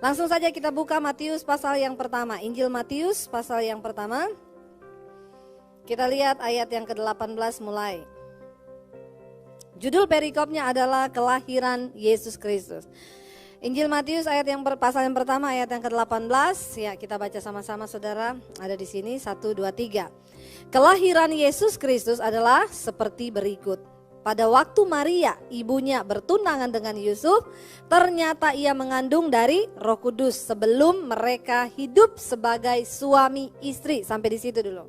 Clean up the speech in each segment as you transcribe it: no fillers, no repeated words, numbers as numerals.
Langsung saja kita buka Matius pasal yang pertama. Injil Matius pasal yang pertama. Kita lihat ayat yang ke-18 mulai. Judul perikopnya adalah kelahiran Yesus Kristus. Injil Matius ayat yang pasal yang pertama ayat yang ke-18. Ya, kita baca sama-sama saudara. Ada di sini 1 2 3. Kelahiran Yesus Kristus adalah seperti berikut. Pada waktu Maria, ibunya bertunangan dengan Yusuf, ternyata ia mengandung dari Roh Kudus sebelum mereka hidup sebagai suami istri. Sampai di situ dulu.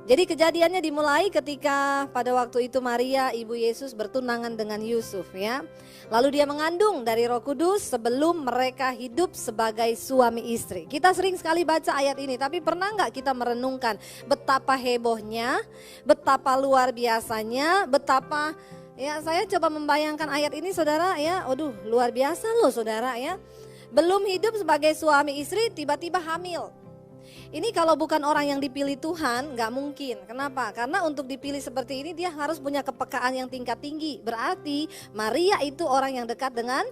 Jadi kejadiannya dimulai ketika pada waktu itu Maria, ibu Yesus bertunangan dengan Yusuf ya. Lalu dia mengandung dari Roh Kudus sebelum mereka hidup sebagai suami istri. Kita sering sekali baca ayat ini, tapi pernah nggak kita merenungkan betapa hebohnya, betapa luar biasanya, betapa ya saya coba membayangkan ayat ini saudara ya, aduh luar biasa loh saudara ya. Belum hidup sebagai suami istri tiba-tiba hamil. Ini kalau bukan orang yang dipilih Tuhan nggak mungkin. Kenapa? Karena untuk dipilih seperti ini dia harus punya kepekaan yang tingkat tinggi. Berarti Maria itu orang yang dekat dengan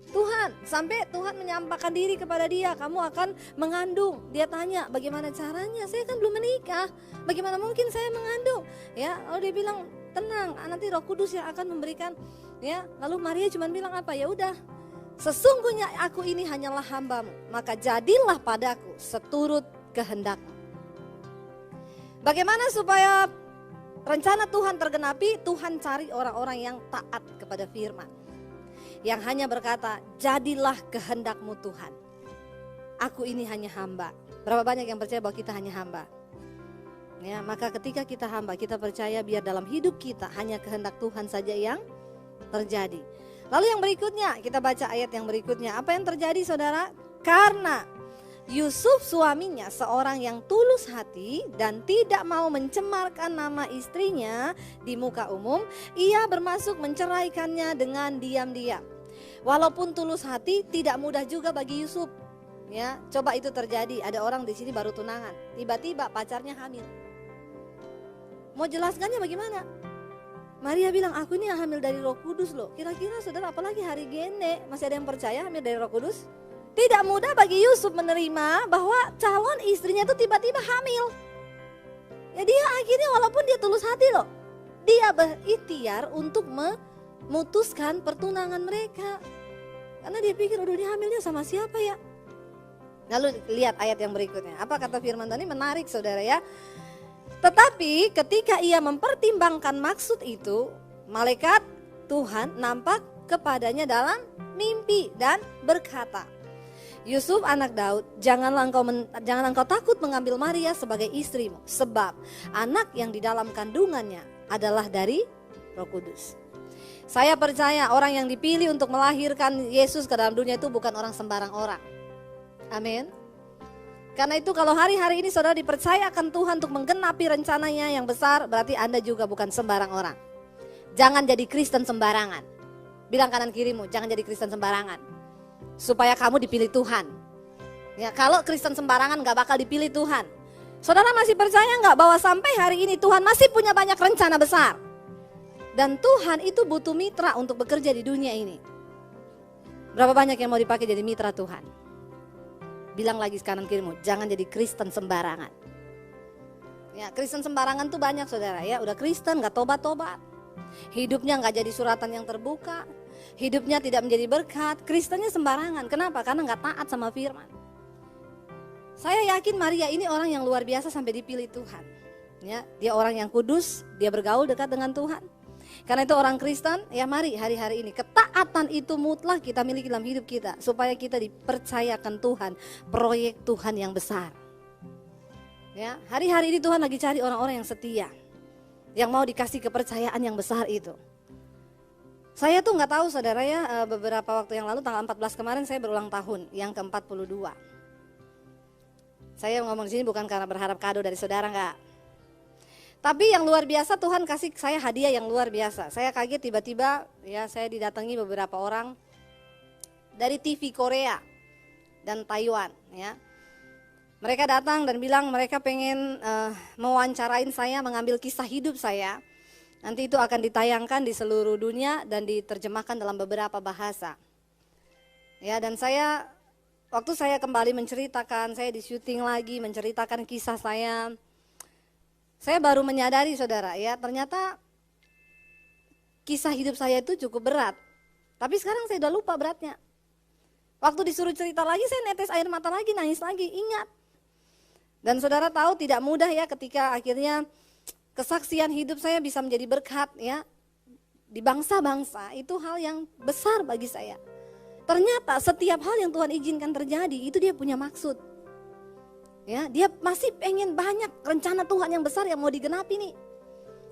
Tuhan. Sampai Tuhan menyampaikan diri kepada dia, kamu akan mengandung. Dia tanya, bagaimana caranya? Saya kan belum menikah. Bagaimana mungkin saya mengandung? Ya, lalu dia bilang, tenang, nanti Roh Kudus yang akan memberikan. Ya, lalu Maria cuma bilang apa? Ya udah. Sesungguhnya aku ini hanyalah hambamu, maka jadilah padaku seturut kehendakmu. Bagaimana supaya rencana Tuhan tergenapi? Tuhan cari orang-orang yang taat kepada firman, yang hanya berkata, jadilah kehendakmu Tuhan. Aku ini hanya hamba. Berapa banyak yang percaya bahwa kita hanya hamba? Ya, maka ketika kita hamba, kita percaya biar dalam hidup kita hanya kehendak Tuhan saja yang terjadi. Lalu yang berikutnya, kita baca ayat yang berikutnya. Apa yang terjadi saudara? Karena Yusuf suaminya seorang yang tulus hati dan tidak mau mencemarkan nama istrinya di muka umum, ia bermaksud menceraikannya dengan diam-diam. Walaupun tulus hati, tidak mudah juga bagi Yusuf. Ya, coba itu terjadi. Ada orang di sini baru tunangan, tiba-tiba pacarnya hamil. Mau jelaskannya bagaimana? Maria bilang, aku ini hamil dari Roh Kudus loh. Kira-kira saudara, apalagi hari gene, masih ada yang percaya hamil dari Roh Kudus? Tidak mudah bagi Yusuf menerima bahwa calon istrinya itu tiba-tiba hamil. Ya dia akhirnya walaupun dia tulus hati loh, dia berikhtiar untuk memutuskan pertunangan mereka. Karena dia pikir, aduh dia hamilnya sama siapa ya? Lalu lihat ayat yang berikutnya. Apa kata firman tadi? Menarik saudara ya. Tetapi ketika ia mempertimbangkan maksud itu, malaikat Tuhan nampak kepadanya dalam mimpi dan berkata, Yusuf anak Daud, janganlah engkau takut mengambil Maria sebagai istrimu, sebab anak yang di dalam kandungannya adalah dari Roh Kudus. Saya percaya orang yang dipilih untuk melahirkan Yesus ke dalam dunia itu bukan orang sembarang orang. Amin. Karena itu kalau hari-hari ini saudara dipercayakan Tuhan untuk menggenapi rencananya yang besar, berarti Anda juga bukan sembarang orang. Jangan jadi Kristen sembarangan. Bilang kanan kirimu, jangan jadi Kristen sembarangan. Supaya kamu dipilih Tuhan. Ya, kalau Kristen sembarangan gak bakal dipilih Tuhan. Saudara masih percaya gak bahwa sampai hari ini Tuhan masih punya banyak rencana besar? Dan Tuhan itu butuh mitra untuk bekerja di dunia ini. Berapa banyak yang mau dipakai jadi mitra Tuhan? Bilang lagi kanan kirimu, jangan jadi Kristen sembarangan. Ya, Kristen sembarangan tuh banyak saudara ya. Udah Kristen gak tobat-tobat. Hidupnya gak jadi suratan yang terbuka. Hidupnya tidak menjadi berkat. Kristennya sembarangan. Kenapa? Karena gak taat sama firman. Saya yakin Maria ini orang yang luar biasa sampai dipilih Tuhan. Ya, dia orang yang kudus. Dia bergaul dekat dengan Tuhan. Karena itu orang Kristen, ya mari hari-hari ini ketaatan itu mutlak kita miliki dalam hidup kita. Supaya kita dipercayakan Tuhan, proyek Tuhan yang besar. Ya, hari-hari ini Tuhan lagi cari orang-orang yang setia. Yang mau dikasih kepercayaan yang besar itu. Saya tuh gak tahu saudara ya, beberapa waktu yang lalu tanggal 14 kemarin saya berulang tahun yang ke-42. Saya ngomong di sini bukan karena berharap kado dari saudara enggak. Tapi yang luar biasa Tuhan kasih saya hadiah yang luar biasa. Saya kaget tiba-tiba ya saya didatangi beberapa orang dari TV Korea dan Taiwan ya. Mereka datang dan bilang mereka pengen mewawancarain saya, mengambil kisah hidup saya. Nanti itu akan ditayangkan di seluruh dunia dan diterjemahkan dalam beberapa bahasa. Ya, dan saya waktu saya kembali menceritakan, saya di syuting lagi menceritakan kisah saya baru menyadari saudara ya, ternyata kisah hidup saya itu cukup berat. Tapi sekarang saya udah lupa beratnya. Waktu disuruh cerita lagi saya netes air mata lagi, nangis lagi, ingat. Dan saudara tahu tidak mudah ya ketika akhirnya kesaksian hidup saya bisa menjadi berkat ya. Di bangsa-bangsa itu hal yang besar bagi saya. Ternyata setiap hal yang Tuhan izinkan terjadi itu dia punya maksud. Ya, dia masih pengen banyak rencana Tuhan yang besar yang mau digenapi nih.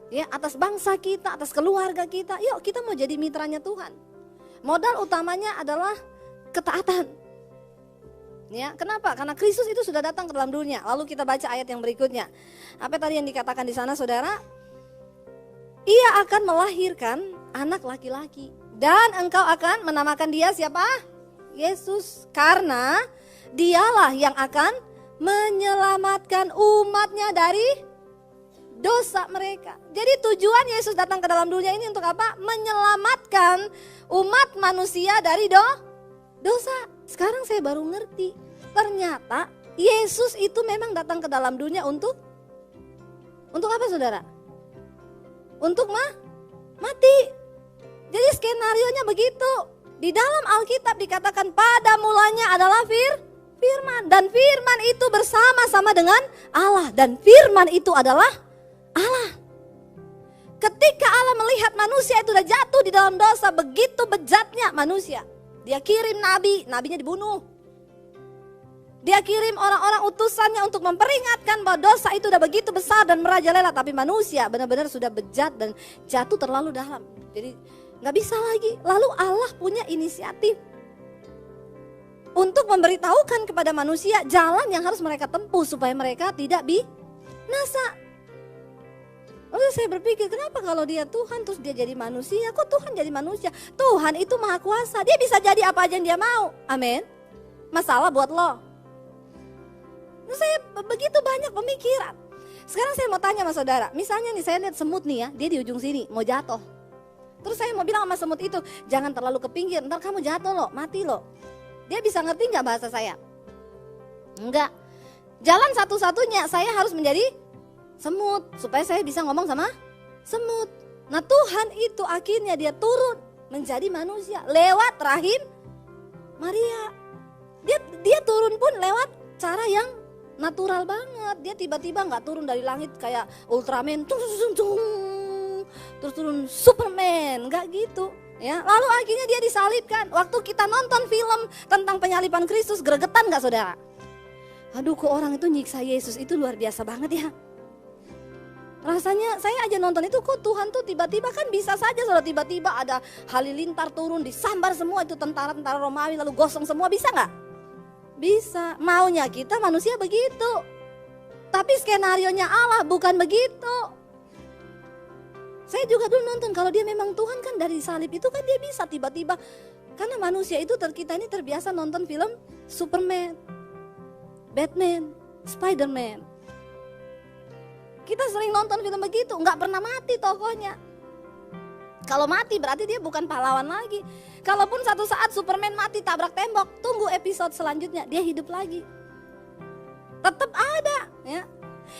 Ya, atas bangsa kita, atas keluarga kita. Yuk kita mau jadi mitranya Tuhan. Modal utamanya adalah ketaatan. Ya, kenapa? Karena Kristus itu sudah datang ke dalam dunia. Lalu kita baca ayat yang berikutnya. Apa tadi yang dikatakan di sana, saudara? Ia akan melahirkan anak laki-laki. Dan engkau akan menamakan dia siapa? Yesus. Karena dialah yang akan menyelamatkan umatnya dari dosa mereka. Jadi tujuan Yesus datang ke dalam dunia ini untuk apa? Menyelamatkan umat manusia dari dosa. Sekarang saya baru ngerti. Ternyata Yesus itu memang datang ke dalam dunia untuk apa saudara? Untuk mati. Jadi skenarionya begitu. Di dalam Alkitab dikatakan pada mulanya adalah firman. Dan firman itu bersama-sama dengan Allah. Dan firman itu adalah Allah. Ketika Allah melihat manusia itu sudah jatuh di dalam dosa, begitu bejatnya manusia. Dia kirim nabi, nabinya dibunuh. Dia kirim orang-orang utusannya untuk memperingatkan bahwa dosa itu sudah begitu besar dan merajalela. Tapi manusia benar-benar sudah bejat dan jatuh terlalu dalam. Jadi gak bisa lagi. Lalu Allah punya inisiatif untuk memberitahukan kepada manusia jalan yang harus mereka tempuh supaya mereka tidak binasa. Lalu saya berpikir, kenapa kalau dia Tuhan terus dia jadi manusia? Kok Tuhan jadi manusia? Tuhan itu maha kuasa, dia bisa jadi apa aja yang dia mau. Amin. Masalah buat lo. Nah, saya begitu banyak pemikiran. Sekarang saya mau tanya sama saudara, misalnya nih saya lihat semut nih ya, dia di ujung sini mau jatuh. Terus saya mau bilang sama semut itu, jangan terlalu ke pinggir, ntar kamu jatuh loh, mati loh. Dia bisa ngerti gak bahasa saya? Enggak. Jalan satu-satunya saya harus menjadi semut supaya saya bisa ngomong sama semut. Nah Tuhan itu akhirnya dia turun menjadi manusia lewat rahim Maria. Dia turun pun lewat cara yang natural banget. Dia tiba-tiba nggak turun dari langit kayak Ultraman, terus turun Superman, nggak gitu. Ya, lalu akhirnya dia disalibkan. Waktu kita nonton film tentang penyaliban Kristus, gregetan nggak saudara? Aduh, kok orang itu nyiksa Yesus itu luar biasa banget ya. Rasanya saya aja nonton itu kok Tuhan tuh tiba-tiba kan bisa saja saudara, tiba-tiba ada halilintar turun disambar semua itu tentara-tentara Romawi lalu gosong semua, bisa nggak? Bisa. Maunya kita manusia begitu. Tapi skenarionya Allah bukan begitu. Saya juga dulu nonton kalau dia memang Tuhan kan dari salib itu kan dia bisa tiba-tiba, karena manusia itu kita ini terbiasa nonton film Superman, Batman, Spiderman. Kita sering nonton film begitu, nggak pernah mati tokohnya. Kalau mati berarti dia bukan pahlawan lagi. Kalaupun satu saat Superman mati tabrak tembok, tunggu episode selanjutnya dia hidup lagi. Tetap ada, ya.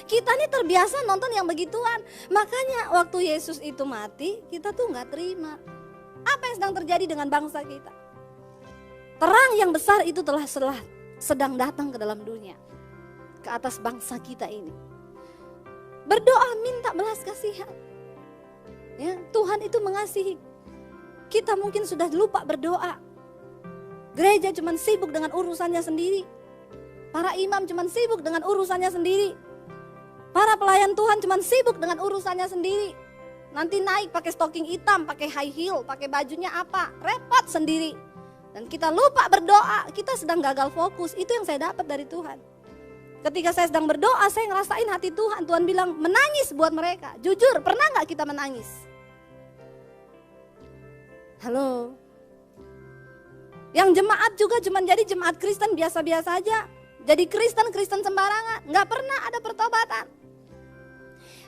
Kita nih terbiasa nonton yang begituan. Makanya waktu Yesus itu mati, kita tuh nggak terima. Apa yang sedang terjadi dengan bangsa kita? Terang yang besar itu telah sedang datang ke dalam dunia, ke atas bangsa kita ini. Berdoa minta belas kasihan. Ya, Tuhan itu mengasihi. Kita mungkin sudah lupa berdoa. Gereja cuma sibuk dengan urusannya sendiri. Para imam cuma sibuk dengan urusannya sendiri. Para pelayan Tuhan cuma sibuk dengan urusannya sendiri. Nanti naik pakai stocking hitam, pakai high heel, pakai bajunya apa, repot sendiri. Dan kita lupa berdoa, kita sedang gagal fokus. Itu yang saya dapat dari Tuhan. Ketika saya sedang berdoa, saya ngerasain hati Tuhan. Tuhan bilang menangis buat mereka. Jujur, pernah gak kita menangis? Halo. Yang jemaat juga cuma jadi jemaat Kristen biasa-biasa aja. Jadi Kristen sembarangan. Gak pernah ada pertobatan.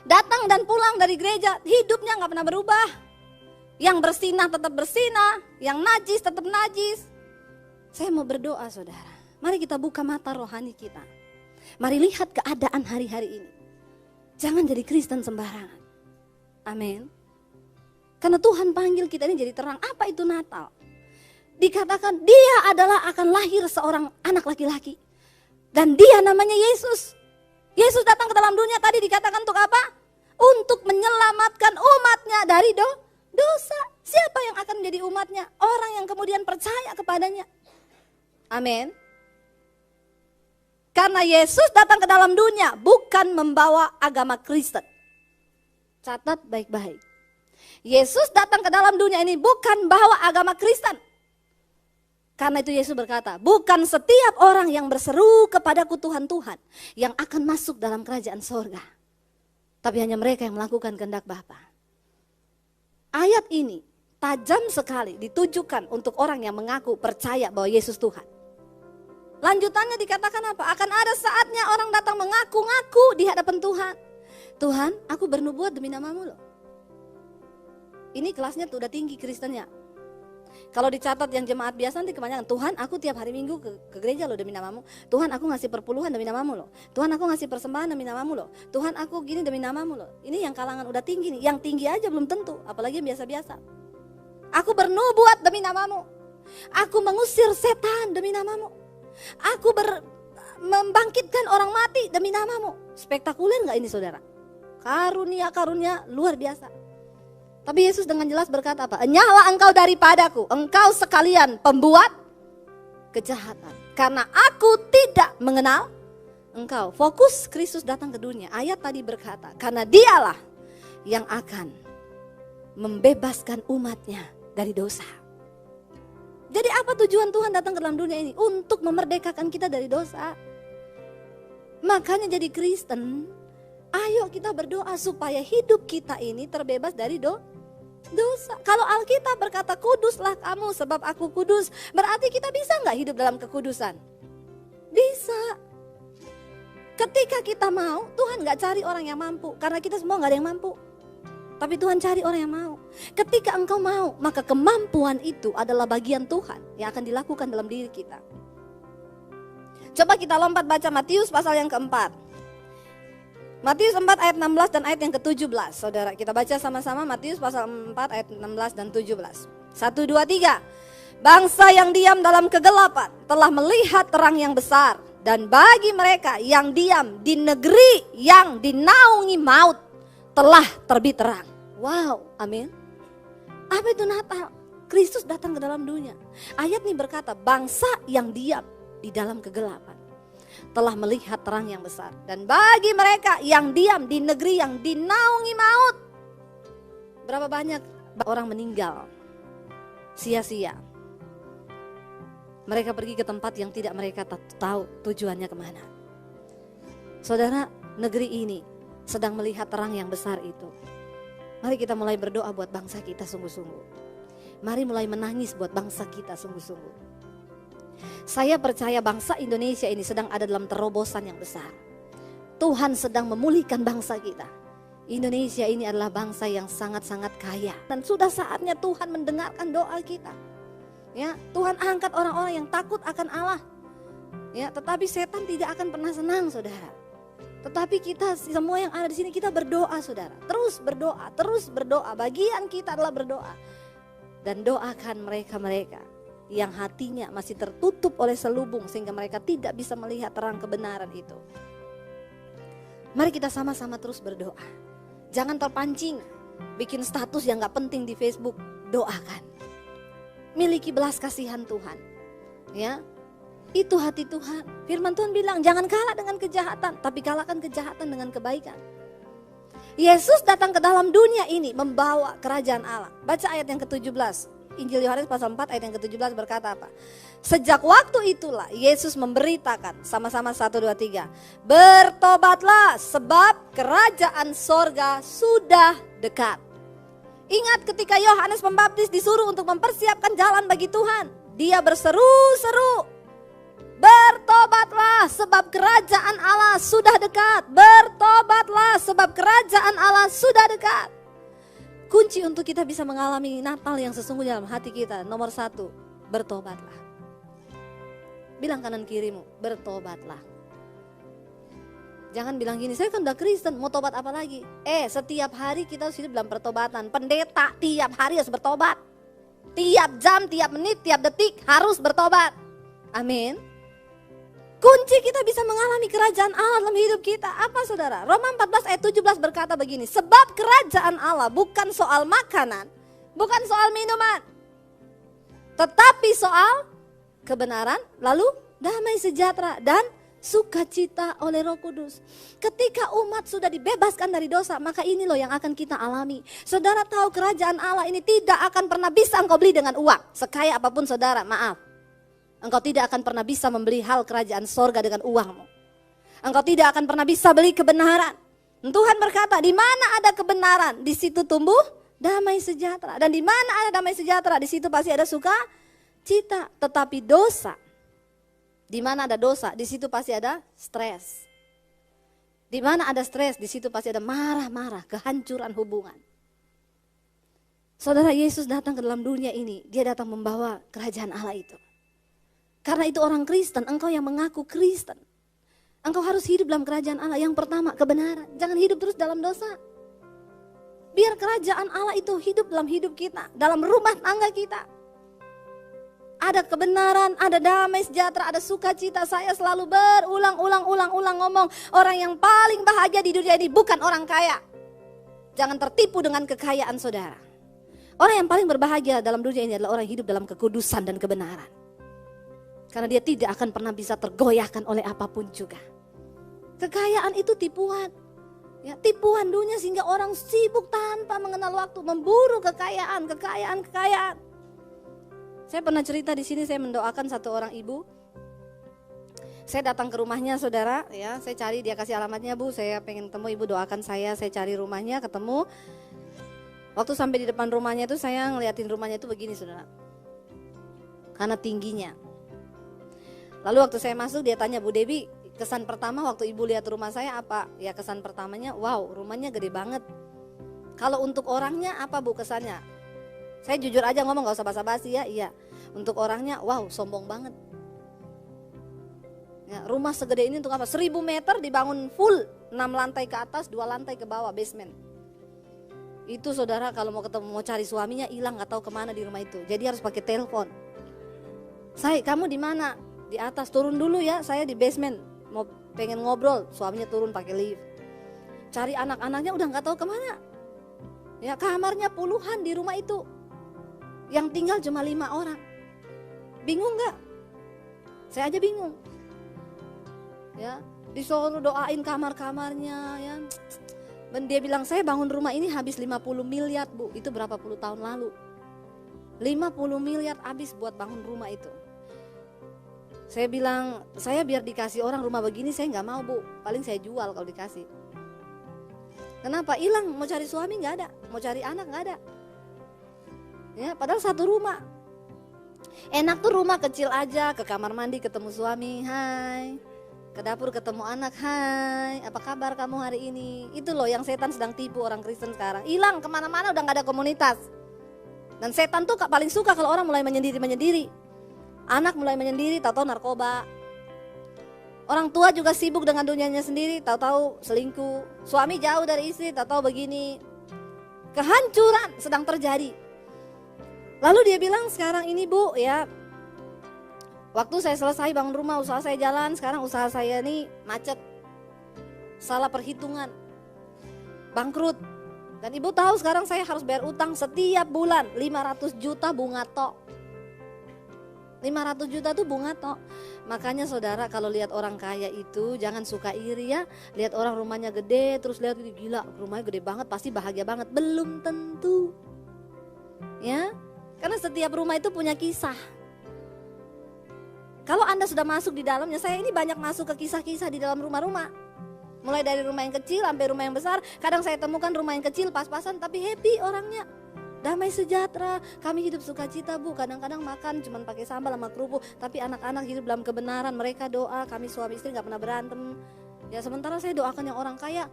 Datang dan pulang dari gereja, hidupnya gak pernah berubah. Yang bersinah tetap bersinah, yang najis tetap najis. Saya mau berdoa saudara. Mari kita buka mata rohani kita. Mari lihat keadaan hari-hari ini. Jangan jadi Kristen sembarangan. Amin. Karena Tuhan panggil kita ini jadi terang. Apa itu Natal? Dikatakan dia adalah akan lahir seorang anak laki-laki. Dan dia namanya Yesus. Yesus datang ke dalam dunia tadi dikatakan untuk apa? Untuk menyelamatkan umatnya dari dosa. Siapa yang akan menjadi umatnya? Orang yang kemudian percaya kepadanya. Amin. Karena Yesus datang ke dalam dunia bukan membawa agama Kristen. Catat baik-baik. Yesus datang ke dalam dunia ini bukan bawa agama Kristen. Karena itu Yesus berkata, bukan setiap orang yang berseru kepadaku Tuhan, Tuhan yang akan masuk dalam kerajaan sorga. Tapi hanya mereka yang melakukan kehendak Bapa. Ayat ini tajam sekali ditujukan untuk orang yang mengaku percaya bahwa Yesus Tuhan. Lanjutannya dikatakan apa? Akan ada saatnya orang datang mengaku-ngaku di hadapan Tuhan. Tuhan, aku bernubuat demi namamu loh. Ini kelasnya tuh udah tinggi Kristennya. Kalau dicatat yang jemaat biasa nanti kebanyakan, Tuhan aku tiap hari Minggu ke gereja loh demi namamu. Tuhan aku ngasih perpuluhan demi namamu loh. Tuhan aku ngasih persembahan demi namamu loh. Tuhan aku gini demi namamu loh. Ini yang kalangan udah tinggi nih. Yang tinggi aja belum tentu, apalagi yang biasa-biasa. Aku bernubuat demi namamu. Aku mengusir setan demi namamu. Aku membangkitkan orang mati demi namamu. Spektakuler gak ini saudara? Karunia-karunia luar biasa. Tapi Yesus dengan jelas berkata apa? Enyahlah engkau daripadaku, engkau sekalian pembuat kejahatan. Karena aku tidak mengenal engkau. Fokus Kristus datang ke dunia. Ayat tadi berkata, karena dialah yang akan membebaskan umatnya dari dosa. Jadi apa tujuan Tuhan datang ke dalam dunia ini? Untuk memerdekakan kita dari dosa. Makanya jadi Kristen, ayo kita berdoa supaya hidup kita ini terbebas dari dosa. Kalau Alkitab berkata kuduslah kamu sebab aku kudus, berarti kita bisa gak hidup dalam kekudusan? Bisa. Ketika kita mau, Tuhan gak cari orang yang mampu, karena kita semua gak ada yang mampu. Tapi Tuhan cari orang yang mau. Ketika engkau mau, maka kemampuan itu adalah bagian Tuhan yang akan dilakukan dalam diri kita. Coba kita lompat baca Matius pasal yang keempat. Matius 4 ayat 16 dan ayat yang ke-17. Saudara, kita baca sama-sama Matius pasal 4 ayat 16 dan 17. 1, 2, 3. Bangsa yang diam dalam kegelapan telah melihat terang yang besar. Dan bagi mereka yang diam di negeri yang dinaungi maut telah terbit terang. Wow, amin. Apa itu Natal? Kristus datang ke dalam dunia. Ayat ini berkata bangsa yang diam di dalam kegelapan telah melihat terang yang besar. Dan bagi mereka yang diam di negeri yang dinaungi maut. Berapa banyak orang meninggal sia-sia. Mereka pergi ke tempat yang tidak mereka tahu tujuannya kemana. Saudara, negeri ini sedang melihat terang yang besar itu. Mari kita mulai berdoa buat bangsa kita sungguh-sungguh. Mari mulai menangis buat bangsa kita sungguh-sungguh. Saya percaya bangsa Indonesia ini sedang ada dalam terobosan yang besar. Tuhan sedang memulihkan bangsa kita. Indonesia ini adalah bangsa yang sangat-sangat kaya. Dan sudah saatnya Tuhan mendengarkan doa kita. Ya, Tuhan angkat orang-orang yang takut akan Allah. Ya, tetapi setan tidak akan pernah senang, saudara. Tetapi kita semua yang ada di sini kita berdoa, saudara. Terus berdoa, terus berdoa. Bagian kita adalah berdoa. Dan doakan mereka-mereka yang hatinya masih tertutup oleh selubung sehingga mereka tidak bisa melihat terang kebenaran itu. Mari kita sama-sama terus berdoa. Jangan terpancing bikin status yang gak penting di Facebook. Doakan. Miliki belas kasihan Tuhan. Ya, itu hati Tuhan. Firman Tuhan bilang jangan kalah dengan kejahatan, tapi kalahkan kejahatan dengan kebaikan. Yesus datang ke dalam dunia ini membawa kerajaan Allah. Baca ayat yang ke-17. Injil Yohanes pasal 4 ayat yang ke-17 berkata apa? Sejak waktu itulah Yesus memberitakan, sama-sama 1, 2, 3. Bertobatlah sebab kerajaan sorga sudah dekat. Ingat ketika Yohanes Pembaptis disuruh untuk mempersiapkan jalan bagi Tuhan. Dia berseru-seru. Bertobatlah sebab kerajaan Allah sudah dekat. Bertobatlah sebab kerajaan Allah sudah dekat. Kunci untuk kita bisa mengalami Natal yang sesungguhnya dalam hati kita, nomor 1, bertobatlah. Bilang kanan kirimu, bertobatlah. Jangan bilang gini, saya kan udah Kristen, mau tobat apa lagi? Setiap hari kita harus hidup dalam pertobatan. Pendeta tiap hari harus bertobat. Tiap jam, tiap menit, tiap detik harus bertobat. Amin. Kunci kita bisa mengalami kerajaan Allah dalam hidup kita. Apa saudara? Roma 14 ayat 17 berkata begini. Sebab kerajaan Allah bukan soal makanan, bukan soal minuman, tetapi soal kebenaran, lalu damai sejahtera dan sukacita oleh Roh Kudus. Ketika umat sudah dibebaskan dari dosa, maka ini loh yang akan kita alami. Saudara tahu kerajaan Allah ini tidak akan pernah bisa engkau beli dengan uang. Sekaya apapun saudara, maaf, engkau tidak akan pernah bisa membeli hal kerajaan sorga dengan uangmu. Engkau tidak akan pernah bisa beli kebenaran. Tuhan berkata, di mana ada kebenaran, di situ tumbuh damai sejahtera. Dan di mana ada damai sejahtera, di situ pasti ada sukacita. Tetapi dosa, di mana ada dosa, di situ pasti ada stres. Di mana ada stres, di situ pasti ada marah-marah, kehancuran hubungan. Saudara, Yesus datang ke dalam dunia ini, dia datang membawa kerajaan Allah itu. Karena itu orang Kristen, engkau yang mengaku Kristen, engkau harus hidup dalam kerajaan Allah. Yang pertama, kebenaran. Jangan hidup terus dalam dosa. Biar kerajaan Allah itu hidup dalam hidup kita, dalam rumah tangga kita. Ada kebenaran, ada damai sejahtera, ada sukacita. Saya selalu berulang-ulang ngomong, orang yang paling bahagia di dunia ini bukan orang kaya. Jangan tertipu dengan kekayaan saudara. Orang yang paling berbahagia dalam dunia ini adalah orang yang hidup dalam kekudusan dan kebenaran. Karena dia tidak akan pernah bisa tergoyahkan oleh apapun juga. Kekayaan itu tipuan. Ya, tipuan dunia sehingga orang sibuk tanpa mengenal waktu, memburu kekayaan. Saya pernah cerita di sini, saya mendoakan satu orang ibu. Saya datang ke rumahnya saudara, ya, saya cari, dia kasih alamatnya, Bu, saya pengen ketemu ibu, doakan saya cari rumahnya, ketemu. Waktu sampai di depan rumahnya itu saya ngeliatin rumahnya itu begini saudara, karena tingginya. Lalu waktu saya masuk dia tanya, Bu Debbie, kesan pertama waktu ibu lihat rumah saya apa? Ya kesan pertamanya, wow, rumahnya gede banget. Kalau untuk orangnya apa Bu kesannya? Saya jujur aja ngomong, gak usah basa-basi ya, iya. Untuk orangnya, wow, sombong banget. Ya, rumah segede ini untuk apa? 1000 meter dibangun full, 6 lantai ke atas, 2 lantai ke bawah, basement. Itu saudara kalau mau ketemu, mau cari suaminya hilang, gak tahu kemana di rumah itu. Jadi harus pakai telepon. Say, kamu di mana? Di atas, turun dulu ya, saya di basement. Mau pengen ngobrol, suaminya turun pakai lift. Cari anak-anaknya udah gak tahu kemana. Ya, kamarnya puluhan di rumah itu. Yang tinggal cuma 5 orang. Bingung gak? Saya aja bingung. Ya, disuruh doain kamar-kamarnya ya. Dan dia bilang, saya bangun rumah ini habis 50 miliar Bu. Itu berapa puluh tahun lalu. 50 miliar habis buat bangun rumah itu. Saya bilang, saya biar dikasih orang rumah begini saya gak mau Bu. Paling saya jual kalau dikasih. Kenapa? Hilang, mau cari suami gak ada, mau cari anak gak ada. Ya, padahal satu rumah. Enak tuh rumah kecil aja, ke kamar mandi ketemu suami, hai. Ke dapur ketemu anak, hai. Apa kabar kamu hari ini? Itu loh yang setan sedang tipu orang Kristen sekarang. Hilang kemana-mana udah gak ada komunitas. Dan setan tuh paling suka kalau orang mulai menyendiri. Anak mulai menyendiri, tahu-tahu narkoba. Orang tua juga sibuk dengan dunianya sendiri, tahu-tahu selingkuh. Suami jauh dari istri, tahu-tahu begini. Kehancuran sedang terjadi. Lalu dia bilang, sekarang ini Bu ya, waktu saya selesai bangun rumah, usaha saya jalan, sekarang usaha saya ini macet. Salah perhitungan, bangkrut. Dan ibu tahu sekarang saya harus bayar utang setiap bulan 500 juta bunga tok. 500 juta tuh bunga tok. Makanya saudara kalau lihat orang kaya itu jangan suka iri ya. Lihat orang rumahnya gede, terus lihat gila rumahnya gede banget, pasti bahagia banget. Belum tentu. Ya, karena setiap rumah itu punya kisah. Kalau Anda sudah masuk di dalamnya, saya ini banyak masuk ke kisah-kisah di dalam rumah-rumah. Mulai dari rumah yang kecil sampai rumah yang besar. Kadang saya temukan rumah yang kecil pas-pasan tapi happy orangnya. Damai sejahtera, kami hidup sukacita Bu. Kadang-kadang makan cuman pakai sambal sama kerupuk, tapi anak-anak hidup dalam kebenaran. Mereka doa, kami suami istri gak pernah berantem. Ya sementara saya doakan yang orang kaya,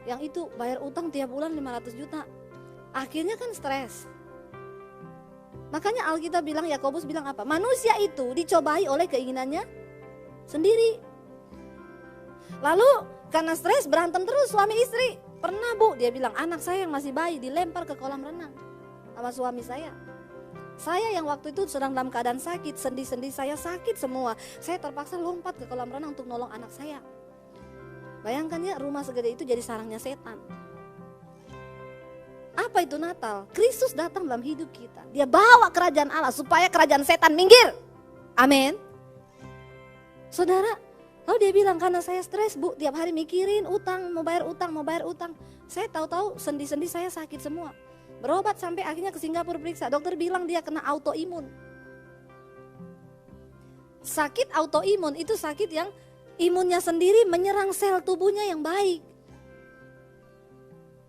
yang itu bayar utang tiap bulan 500 juta. Akhirnya kan stres. Makanya Alkitab bilang, Yakobus bilang apa? Manusia itu dicobai oleh keinginannya sendiri. Lalu karena stres berantem terus suami istri. Pernah Bu, dia bilang anak saya yang masih bayi dilempar ke kolam renang sama suami saya. Saya yang waktu itu sedang dalam keadaan sakit, sendi-sendi saya sakit semua. Saya terpaksa lompat ke kolam renang untuk nolong anak saya. Bayangkan ya, rumah segede itu jadi sarangnya setan. Apa itu Natal? Kristus datang dalam hidup kita. Dia bawa kerajaan Allah supaya kerajaan setan minggir. Amin. Saudara, lalu dia bilang karena saya stres Bu, tiap hari mikirin utang, mau bayar utang. Saya tahu-tahu sendi-sendi saya sakit semua. Berobat sampai akhirnya ke Singapura periksa. Dokter bilang dia kena autoimun. Sakit autoimun itu sakit yang imunnya sendiri menyerang sel tubuhnya yang baik.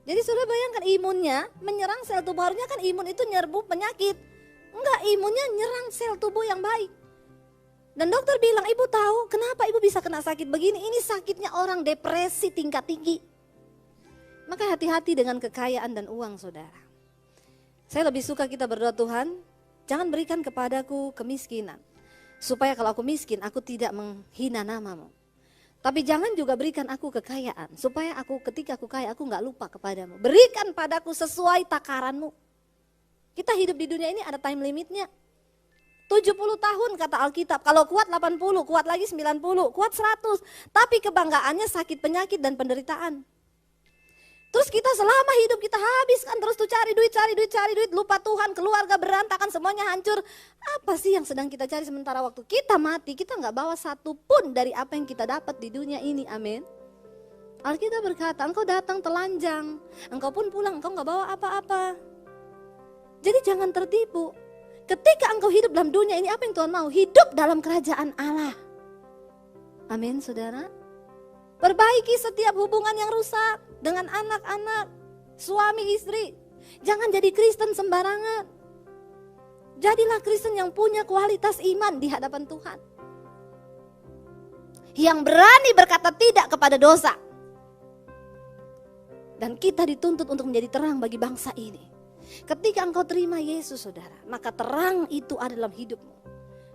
Jadi sudah bayangkan imunnya menyerang sel tubuh, harusnya kan imun itu nyerbu penyakit. Enggak, imunnya nyerang sel tubuh yang baik. Dan dokter bilang, ibu tahu kenapa ibu bisa kena sakit begini? Ini sakitnya orang depresi tingkat tinggi. Maka hati-hati dengan kekayaan dan uang saudara. Saya lebih suka kita berdoa, Tuhan jangan berikan kepadaku kemiskinan. Supaya kalau aku miskin aku tidak menghina namamu. Tapi jangan juga berikan aku kekayaan. Supaya aku ketika aku kaya aku gak lupa kepadamu. Berikan padaku sesuai takaranmu. Kita hidup di dunia ini ada time limitnya. 70 tahun kata Alkitab, kalau kuat 80, kuat lagi 90, kuat 100. Tapi kebanggaannya sakit, penyakit dan penderitaan. Terus kita selama hidup kita habiskan terus tuh cari duit, lupa Tuhan, keluarga berantakan, semuanya hancur. Apa sih yang sedang kita cari sementara waktu kita mati, kita gak bawa satu pun dari apa yang kita dapat di dunia ini, amin. Alkitab berkata, engkau datang telanjang, engkau pun pulang, engkau gak bawa apa-apa. Jadi jangan tertipu. Ketika engkau hidup dalam dunia ini, apa yang Tuhan mau? Hidup dalam kerajaan Allah. Amin, saudara. Perbaiki setiap hubungan yang rusak dengan anak-anak, suami istri. Jangan jadi Kristen sembarangan. Jadilah Kristen yang punya kualitas iman di hadapan Tuhan. Yang berani berkata tidak kepada dosa. Dan kita dituntut untuk menjadi terang bagi bangsa ini. Ketika engkau terima Yesus saudara, maka terang itu ada dalam hidupmu.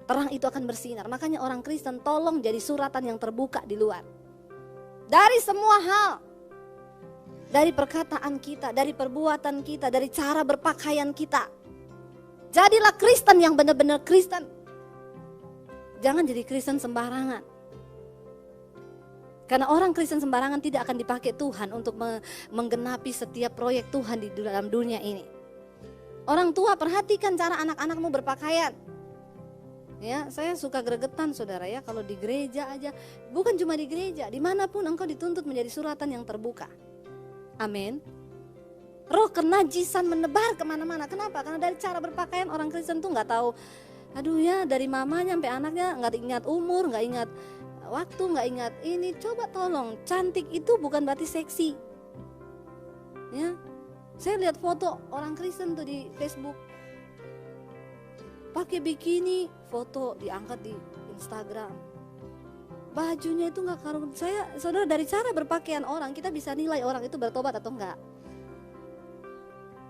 Terang itu akan bersinar. Makanya orang Kristen tolong jadi suratan yang terbuka di luar. Dari semua hal. Dari perkataan kita, dari perbuatan kita, dari cara berpakaian kita. Jadilah Kristen yang benar-benar Kristen. Jangan jadi Kristen sembarangan. Karena orang Kristen sembarangan tidak akan dipakai Tuhan untuk menggenapi setiap proyek Tuhan di dalam dunia ini. Orang tua perhatikan cara anak-anakmu berpakaian. Ya, saya suka gregetan saudara ya, kalau di gereja aja, bukan cuma di gereja, dimanapun engkau dituntut menjadi suratan yang terbuka. Amin. Roh kenajisan menebar kemana-mana. Kenapa? Karena dari cara berpakaian orang Kristen tuh nggak tahu. Aduh ya, dari mamanya sampai anaknya nggak ingat umur, nggak ingat waktu, nggak ingat ini. Coba tolong, cantik itu bukan berarti seksi. Ya, saya lihat foto orang Kristen tuh di Facebook. Pakai bikini, foto diangkat di Instagram. Bajunya itu nggak karuan. Saudara, dari cara berpakaian orang kita bisa nilai orang itu bertobat atau enggak.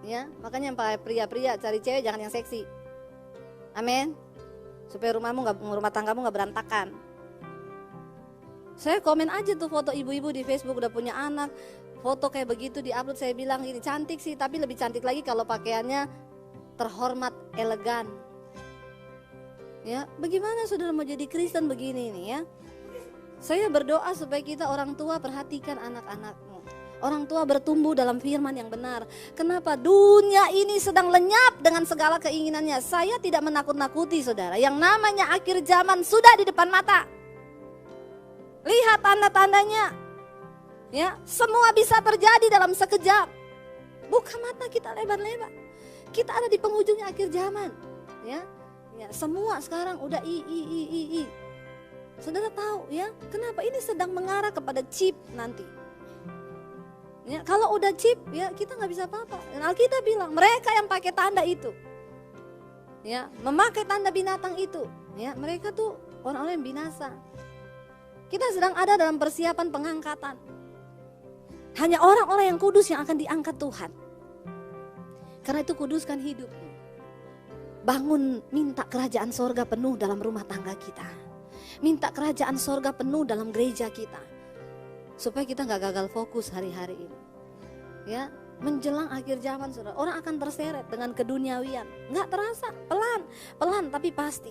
Ya, makanya yang pria-pria cari cewek jangan yang seksi. Amin. Supaya rumah tanggamu nggak berantakan. Saya komen aja tuh foto ibu-ibu di Facebook udah punya anak, foto kayak begitu diupload, saya bilang gini, cantik sih, tapi lebih cantik lagi kalau pakaiannya terhormat, elegan. Ya, bagaimana saudara mau jadi Kristen begini nih ya? Saya berdoa supaya kita orang tua perhatikan anak-anakmu. Orang tua bertumbuh dalam firman yang benar. Kenapa? Dunia ini sedang lenyap dengan segala keinginannya. Saya tidak menakut-nakuti saudara. Yang namanya akhir zaman sudah di depan mata. Lihat tanda-tandanya. Ya, semua bisa terjadi dalam sekejap. Buka mata kita lebar-lebar. Kita ada di penghujungnya akhir zaman. Ya. Ya, semua sekarang udah i. Saudara tahu ya, kenapa ini sedang mengarah kepada chip nanti. Ya, kalau udah chip ya kita nggak bisa apa-apa. Dan Alkitab bilang mereka yang pakai tanda itu, ya memakai tanda binatang itu, ya mereka tuh orang-orang yang binasa. Kita sedang ada dalam persiapan pengangkatan. Hanya orang-orang yang kudus yang akan diangkat Tuhan. Karena itu kuduskan hidupmu. bangun, minta kerajaan sorga penuh dalam rumah tangga kita. Minta kerajaan sorga penuh dalam gereja kita. Supaya kita gak gagal fokus hari-hari ini. Ya, menjelang akhir zaman saudara, orang akan terseret dengan keduniawian. Gak terasa, pelan tapi pasti.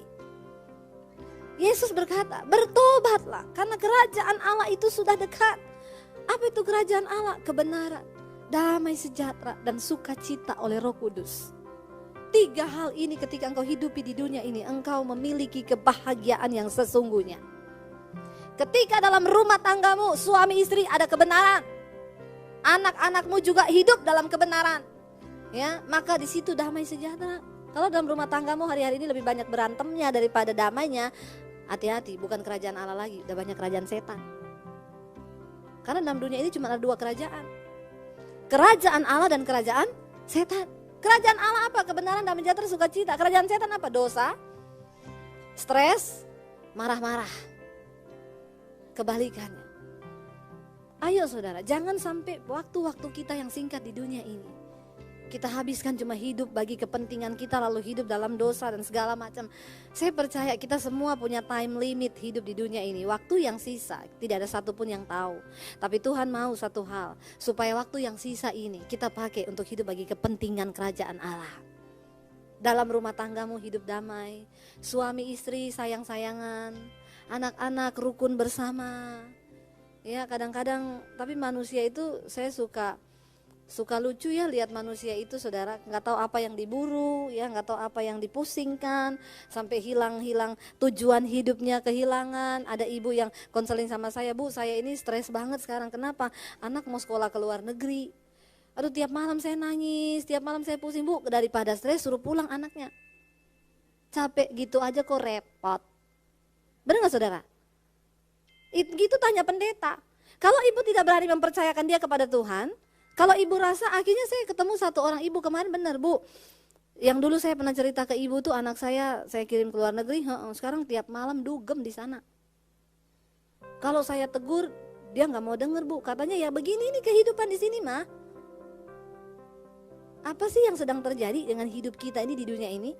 Yesus berkata, bertobatlah karena kerajaan Allah itu sudah dekat. Apa itu kerajaan Allah? Kebenaran, damai sejahtera, dan sukacita oleh Roh Kudus. 3 hal ini ketika engkau hidupi di dunia ini, engkau memiliki kebahagiaan yang sesungguhnya. Ketika dalam rumah tanggamu, suami istri ada kebenaran, anak-anakmu juga hidup dalam kebenaran, ya, maka di situ damai sejahtera. Kalau dalam rumah tanggamu hari-hari ini lebih banyak berantemnya daripada damainya, hati-hati, bukan kerajaan Allah lagi, udah banyak kerajaan setan. Karena dalam dunia ini cuma ada 2 kerajaan. Kerajaan Allah dan kerajaan setan. Kerajaan Allah apa? Kebenaran, damai sejahtera, sukacita. Kerajaan setan apa? Dosa, stres, marah-marah. Kebalikannya. Ayo saudara, jangan sampai waktu-waktu kita yang singkat di dunia ini kita habiskan cuma hidup bagi kepentingan kita, lalu hidup dalam dosa dan segala macam. Saya percaya kita semua punya time limit hidup di dunia ini. Waktu yang sisa tidak ada satupun yang tahu. Tapi Tuhan mau satu hal, supaya waktu yang sisa ini kita pakai untuk hidup bagi kepentingan kerajaan Allah. Dalam rumah tanggamu hidup damai, suami istri sayang-sayangan, anak-anak rukun bersama. Ya, kadang-kadang tapi manusia itu saya suka lucu ya lihat manusia itu saudara, nggak tahu apa yang diburu, ya nggak tahu apa yang dipusingkan, sampai hilang tujuan hidupnya, kehilangan. Ada ibu yang konseling sama saya, Bu saya ini stres banget sekarang, kenapa? Anak mau sekolah ke luar negeri, aduh tiap malam saya nangis, tiap malam saya pusing Bu, daripada stres suruh pulang anaknya, capek gitu aja kok repot. Benar nggak saudara? Gitu tanya pendeta. Kalau ibu tidak berani mempercayakan dia kepada Tuhan, kalau ibu rasa, akhirnya saya ketemu satu orang ibu kemarin, benar Bu, yang dulu saya pernah cerita ke ibu tuh anak saya kirim ke luar negeri, sekarang tiap malam dugem di sana. Kalau saya tegur dia nggak mau denger Bu, katanya ya begini nih kehidupan di sini mah. Apa sih yang sedang terjadi dengan hidup kita ini di dunia ini?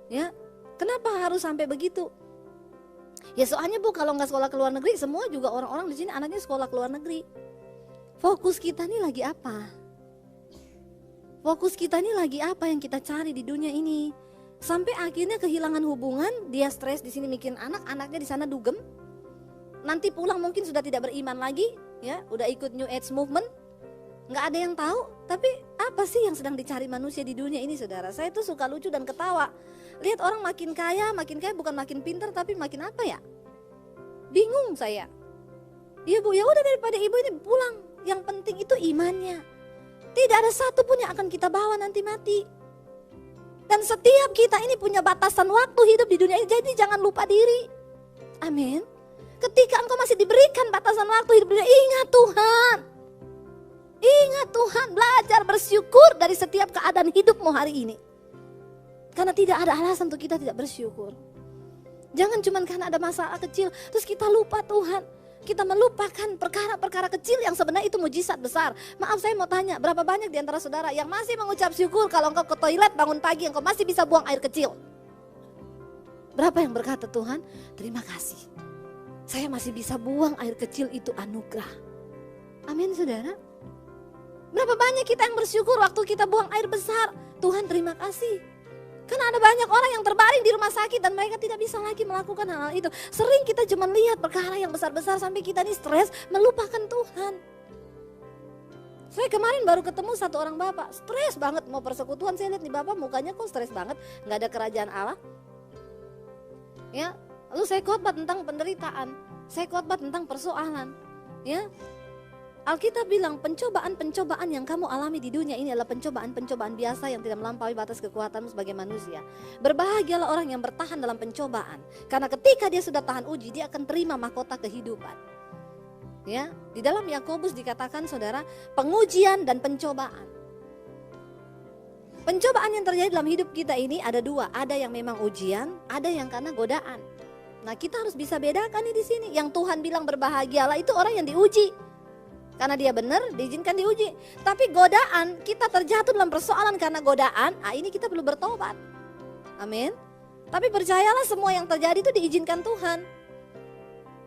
Ya, kenapa harus sampai begitu? Ya soalnya Bu, kalau nggak sekolah ke luar negeri, semua juga orang-orang di sini anaknya sekolah ke luar negeri. Fokus kita ini lagi apa? Fokus kita ini lagi apa yang kita cari di dunia ini? Sampai akhirnya kehilangan hubungan, dia stres di sini mikirin anak-anaknya di sana dugem. Nanti pulang mungkin sudah tidak beriman lagi, ya, udah ikut New Age movement. Nggak ada yang tahu, tapi apa sih yang sedang dicari manusia di dunia ini saudara? Saya tuh suka lucu dan ketawa. Lihat orang makin kaya bukan makin pintar tapi makin apa ya? Bingung saya. Iya Bu, ya udah daripada ibu ini pulang. Yang penting itu imannya. Tidak ada satu pun yang akan kita bawa nanti mati. Dan setiap kita ini punya batasan waktu hidup di dunia ini, jadi jangan lupa diri. Amin. Ketika engkau masih diberikan batasan waktu hidup di dunia, ingat Tuhan. Ingat Tuhan, belajar bersyukur dari setiap keadaan hidupmu hari ini. Karena tidak ada alasan untuk kita tidak bersyukur. Jangan cuma karena ada masalah kecil, terus kita lupa Tuhan. Kita melupakan perkara-perkara kecil yang sebenarnya itu mujizat besar. Maaf saya mau tanya, berapa banyak di antara saudara yang masih mengucap syukur kalau engkau ke toilet bangun pagi engkau masih bisa buang air kecil? Berapa yang berkata Tuhan, terima kasih. Saya masih bisa buang air kecil, itu anugerah. Amin saudara. Berapa banyak kita yang bersyukur waktu kita buang air besar, Tuhan terima kasih. Karena ada banyak orang yang terbaring di rumah sakit dan mereka tidak bisa lagi melakukan hal-hal itu. Sering kita cuma lihat perkara yang besar-besar sampai kita ini stres, melupakan Tuhan. Saya kemarin baru ketemu satu orang bapak, stres banget mau persekutuan. Saya lihat nih bapak mukanya kok stres banget, nggak ada kerajaan Allah. Ya, lalu saya khotbah tentang penderitaan, saya khotbah tentang persoalan. Ya, Alkitab bilang pencobaan-pencobaan yang kamu alami di dunia ini adalah pencobaan-pencobaan biasa yang tidak melampaui batas kekuatanmu sebagai manusia. Berbahagialah orang yang bertahan dalam pencobaan, karena ketika dia sudah tahan uji, dia akan terima mahkota kehidupan. Ya, di dalam Yakobus dikatakan saudara, pengujian dan pencobaan. Pencobaan yang terjadi dalam hidup kita ini ada 2, ada yang memang ujian, ada yang karena godaan. Nah, kita harus bisa bedakan nih di sini. Yang Tuhan bilang berbahagialah itu orang yang diuji. Karena dia benar, diizinkan diuji. Tapi godaan, kita terjatuh dalam persoalan karena godaan, ini kita perlu bertobat. Amin. Tapi percayalah semua yang terjadi itu diizinkan Tuhan.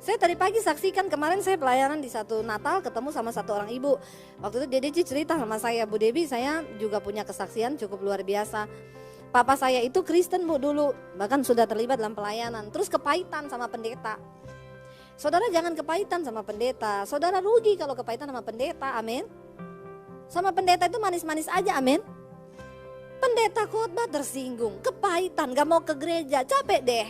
Saya tadi pagi saksikan, kemarin saya pelayanan di satu Natal ketemu sama satu orang ibu. Waktu itu Dede cerita sama saya, Bu Debi, saya juga punya kesaksian cukup luar biasa. Papa saya itu Kristen, Bu, dulu, bahkan sudah terlibat dalam pelayanan. Terus kepahitan sama pendeta. Saudara jangan kepahitan sama pendeta. Saudara rugi kalau kepahitan sama pendeta, amin. Sama pendeta itu manis-manis aja, amin. Pendeta khotbah tersinggung, kepahitan, gak mau ke gereja, capek deh.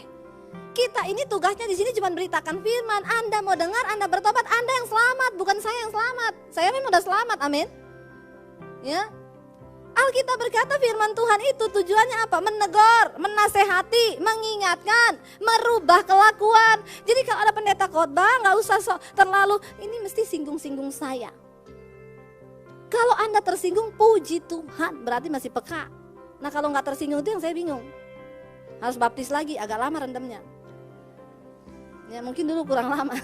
Kita ini tugasnya di sini cuma beritakan firman. Anda mau dengar, Anda bertobat, Anda yang selamat, bukan saya yang selamat. Saya memang udah selamat, amin. Ya, Alkitab berkata firman Tuhan itu tujuannya apa? Menegur, menasehati, mengingatkan, merubah kelakuan. Jadi kalau ada pendeta khotbah, nggak usah terlalu ini mesti singgung-singgung saya. Kalau Anda tersinggung, puji Tuhan, berarti masih peka. Nah kalau nggak tersinggung itu yang saya bingung. Harus baptis lagi, agak lama rendamnya. Ya mungkin dulu kurang lama.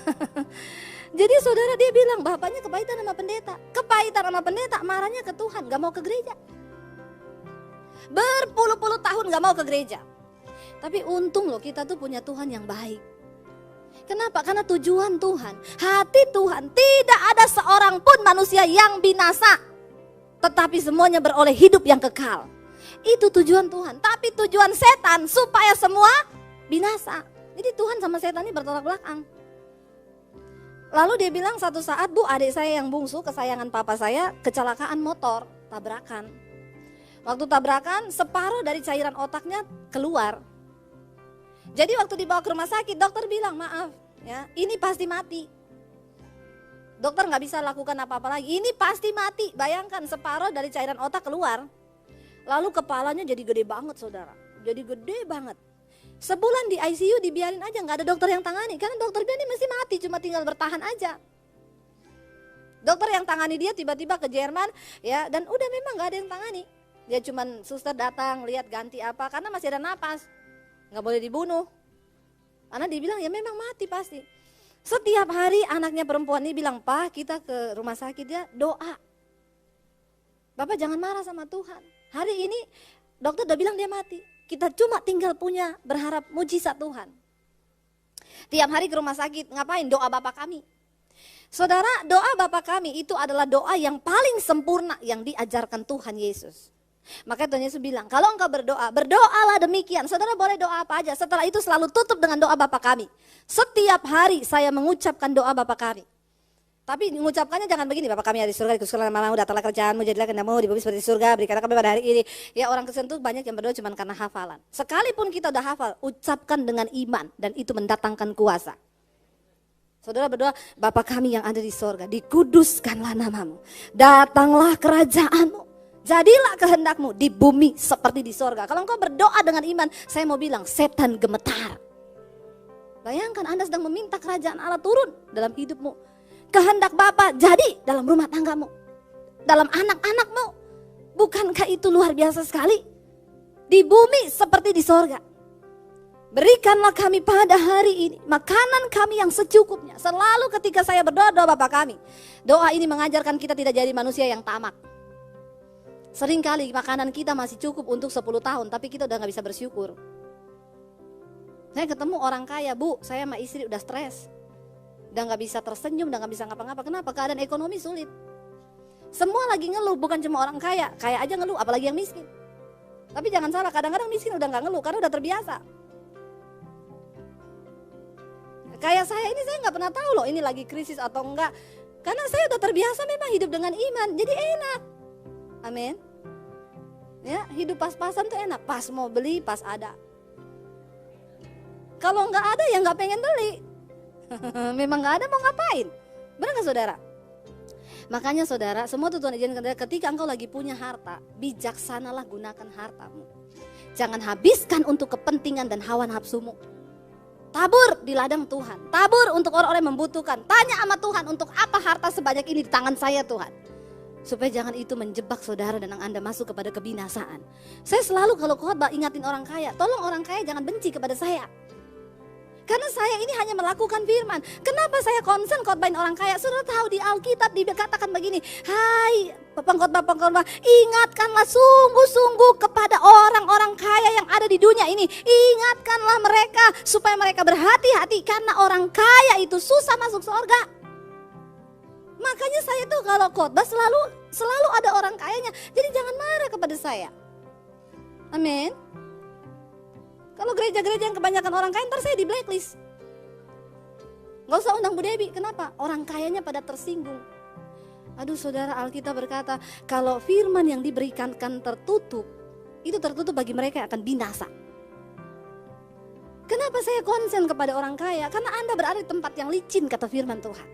Jadi saudara, dia bilang bapaknya kepahitan sama pendeta. Kepahitan sama pendeta, marahnya ke Tuhan, gak mau ke gereja. Berpuluh-puluh tahun gak mau ke gereja. Tapi untung loh kita tuh punya Tuhan yang baik. Kenapa? Karena tujuan Tuhan, hati Tuhan, tidak ada seorang pun manusia yang binasa, tetapi semuanya beroleh hidup yang kekal. Itu tujuan Tuhan. Tapi tujuan setan supaya semua binasa. Jadi Tuhan sama setan ini bertolak belakang. Lalu dia bilang satu saat, Bu, adik saya yang bungsu, kesayangan papa saya, kecelakaan motor, tabrakan. Waktu tabrakan, separuh dari cairan otaknya keluar. Jadi waktu dibawa ke rumah sakit, dokter bilang, maaf ya, ini pasti mati. Dokter gak bisa lakukan apa-apa lagi, ini pasti mati. Bayangkan separuh dari cairan otak keluar. Lalu kepalanya jadi gede banget, saudara. Jadi gede banget. Sebulan di ICU dibiarin aja, gak ada dokter yang tangani. Karena dokter bilang ini mesti mati, cuma tinggal bertahan aja. Dokter yang tangani dia tiba-tiba ke Jerman, ya, dan udah memang gak ada yang tangani. Dia cuman suster datang, lihat ganti apa, karena masih ada napas. Gak boleh dibunuh. Karena dia bilang ya memang mati pasti. Setiap hari anaknya perempuan ini bilang, Pak, kita ke rumah sakit ya, doa. Bapak jangan marah sama Tuhan. Hari ini dokter udah bilang dia mati. Kita cuma tinggal punya berharap mujizat Tuhan. Tiap hari ke rumah sakit, ngapain? Doa Bapa kami. Saudara, doa Bapa kami itu adalah doa yang paling sempurna yang diajarkan Tuhan Yesus. Makanya Tuhan Yesus bilang, kalau engkau berdoa, berdoalah demikian. Saudara boleh doa apa aja, setelah itu selalu tutup dengan doa Bapa kami. Setiap hari saya mengucapkan doa Bapa kami. Tapi mengucapkannya jangan begini, Bapa kami yang di surga, dikuduskanlah namamu, datanglah kerajaanmu, jadilah kehendakmu di bumi seperti surga, berikanlah kami pada hari ini. Ya orang Kristen tuh banyak yang berdoa cuma karena hafalan. Sekalipun kita udah hafal, ucapkan dengan iman dan itu mendatangkan kuasa. Saudara berdoa, Bapa kami yang ada di surga, dikuduskanlah namamu, datanglah kerajaanmu, jadilah kehendakmu di bumi seperti di surga. Kalau engkau berdoa dengan iman, saya mau bilang setan gemetar. Bayangkan Anda sedang meminta kerajaan Allah turun dalam hidupmu. Kehendak Bapa jadi dalam rumah tanggamu, dalam anak-anakmu. Bukankah itu luar biasa sekali? Di bumi seperti di sorga. Berikanlah kami pada hari ini makanan kami yang secukupnya. Selalu ketika saya berdoa, doa Bapa kami, doa ini mengajarkan kita tidak jadi manusia yang tamak. Seringkali makanan kita masih cukup untuk 10 tahun, tapi kita udah gak bisa bersyukur. Saya ketemu orang kaya, Bu, saya sama istri udah stres. Udah gak bisa tersenyum, udah gak bisa ngapa-ngapa. Kenapa? Keadaan ekonomi sulit. Semua lagi ngeluh, bukan cuma orang kaya. Kaya aja ngeluh, apalagi yang miskin. Tapi jangan salah, kadang-kadang miskin udah gak ngeluh karena udah terbiasa. Kayak saya ini, saya gak pernah tahu loh ini lagi krisis atau enggak. Karena saya udah terbiasa memang hidup dengan iman, jadi enak. Amin. Ya, hidup pas-pasan tuh enak. Pas mau beli, pas ada. Kalau gak ada ya gak pengen beli. Memang gak ada mau ngapain. Benar gak saudara? Makanya saudara, semua tuh Tuhan izinkan ketika engkau lagi punya harta, bijaksanalah gunakan hartamu. Jangan habiskan untuk kepentingan dan hawa nafsumu. Tabur di ladang Tuhan, tabur untuk orang-orang yang membutuhkan. Tanya sama Tuhan, untuk apa harta sebanyak ini di tangan saya Tuhan? Supaya jangan itu menjebak saudara dan Anda masuk kepada kebinasaan. Saya selalu kalau khotbah ingatin orang kaya, tolong orang kaya jangan benci kepada saya. Karena saya ini hanya melakukan firman. Kenapa saya concern khotbahin orang kaya? Sudah tahu di Alkitab dikatakan begini, hai pengkhotbah, ingatkanlah sungguh-sungguh kepada orang-orang kaya yang ada di dunia ini. Ingatkanlah mereka supaya mereka berhati-hati, karena orang kaya itu susah masuk surga. Makanya saya tuh kalau khotbah selalu ada orang kayanya. Jadi jangan marah kepada saya. Amin. Kalau gereja-gereja yang kebanyakan orang kaya, ntar saya di blacklist. Gak usah undang Bu Debi, kenapa? Orang kayanya pada tersinggung. Aduh saudara, Alkitab berkata, kalau firman yang diberikan kan tertutup, itu tertutup bagi mereka yang akan binasa. Kenapa saya konsen kepada orang kaya? Karena Anda berada di tempat yang licin, kata firman Tuhan.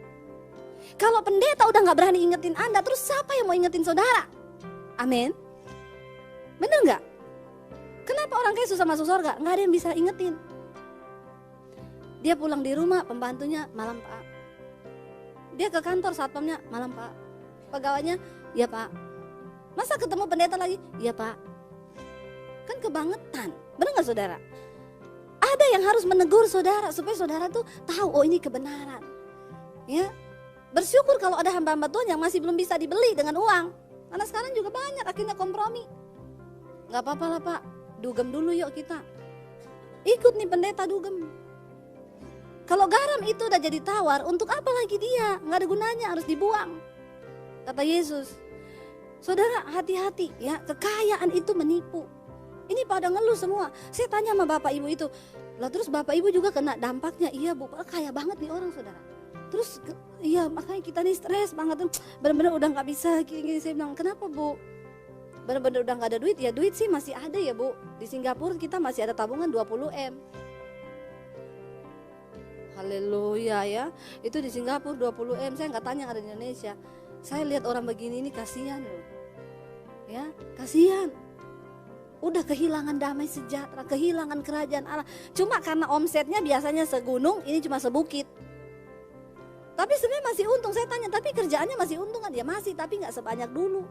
Kalau pendeta udah gak berani ingetin Anda, terus siapa yang mau ingetin saudara? Amin. Bener gak? Kenapa orang kaya susah masuk surga? Gak ada yang bisa ingetin. Dia pulang di rumah, pembantunya, malam Pak. Dia ke kantor, satpamnya, malam Pak. Pegawainya, ya Pak. Masa ketemu pendeta lagi? Ya Pak. Kan kebangetan, bener gak saudara? Ada yang harus menegur saudara, supaya saudara tuh tahu, oh ini kebenaran. Ya, bersyukur kalau ada hamba-hamba Tuhan yang masih belum bisa dibeli dengan uang. Karena sekarang juga banyak akhirnya kompromi. Gak apa-apa lah Pak, dugem dulu yuk kita. Ikut nih pendeta dugem. Kalau garam itu udah jadi tawar, untuk apa lagi dia? Gak ada gunanya, harus dibuang. Kata Yesus. Saudara hati-hati ya, kekayaan itu menipu. Ini pada ngeluh semua. Saya tanya sama bapak ibu itu, lah terus bapak ibu juga kena dampaknya. Iya Bu, kaya banget nih orang saudara. Terus iya makanya kita nih stres banget, benar-benar udah gak bisa gini. Saya bilang kenapa Bu? Benar-benar udah gak ada duit, ya duit sih masih ada ya Bu. Di Singapura kita masih ada tabungan 20 M. Haleluya ya. Itu di Singapura 20 M, saya gak tanya yang ada di Indonesia. Saya lihat orang begini ini kasihan loh. Ya, kasihan. Udah kehilangan damai sejahtera, kehilangan kerajaan Allah. Cuma karena omsetnya biasanya segunung, ini cuma sebukit. Tapi sebenarnya masih untung. Saya tanya, tapi kerjaannya masih untung kan? Ya masih, tapi gak sebanyak dulu.